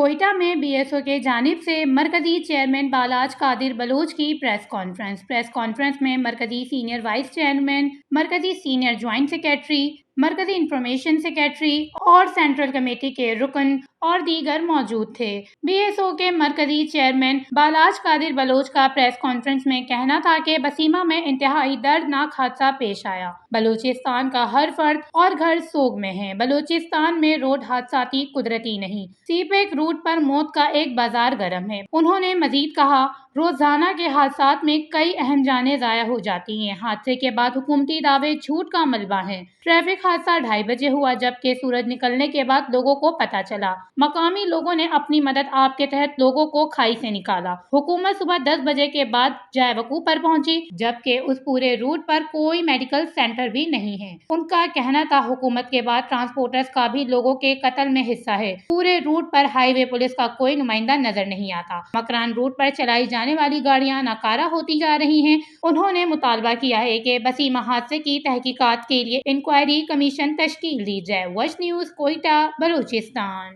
کوئٹہ میں B S O کے جانب سے مرکزی چیئرمین بالاج قادر بلوچ کی پریس کانفرنس میں مرکزی سینئر وائس چیئرمین، مرکزی سینئر جوائنٹ سیکریٹری، مرکزی انفارمیشن سیکریٹری اور سینٹرل کمیٹی کے رکن اور دیگر موجود تھے۔ بی ایس او کے مرکزی چیئرمین بالاج قادر بلوچ کا پریس کانفرنس میں کہنا تھا کہ بسیمہ میں انتہائی دردناک حادثہ پیش آیا۔ بلوچستان کا ہر فرد اور گھر سوگ میں ہے۔ بلوچستان میں روڈ حادثاتی قدرتی نہیں، سی پیک روٹ پر موت کا ایک بازار گرم ہے۔ انہوں نے مزید کہا، روزانہ کے حادثات میں کئی اہم جانیں ضائع ہو جاتی ہیں۔ حادثے کے بعد حکومتی دعوے جھوٹ کا ملبہ ہیں۔ ٹریفک حادثہ 2:30 بجے ہوا، جبکہ سورج نکلنے کے بعد لوگوں کو پتہ چلا۔ مقامی لوگوں نے اپنی مدد آپ کے تحت لوگوں کو کھائی سے نکالا۔ حکومت صبح 10 بجے کے بعد جائے وقوع پر پہنچی، جبکہ اس پورے روٹ پر کوئی میڈیکل سینٹر بھی نہیں ہے۔ ان کا کہنا تھا، حکومت کے بعد ٹرانسپورٹرز کا بھی لوگوں کے قتل میں حصہ ہے۔ پورے روٹ پر ہائی وے پولیس کا کوئی نمائندہ نظر نہیں آتا۔ مکران روٹ پر چلائی جانے والی گاڑیاں ناکارہ ہوتی جا رہی ہیں۔ انہوں نے مطالبہ کیا ہے کہ بسیمہ حادثے کی تحقیقات کے لیے انکوائری کمیشن تشکیل دی جائے۔ وش نیوز، کوئٹہ، بلوچستان۔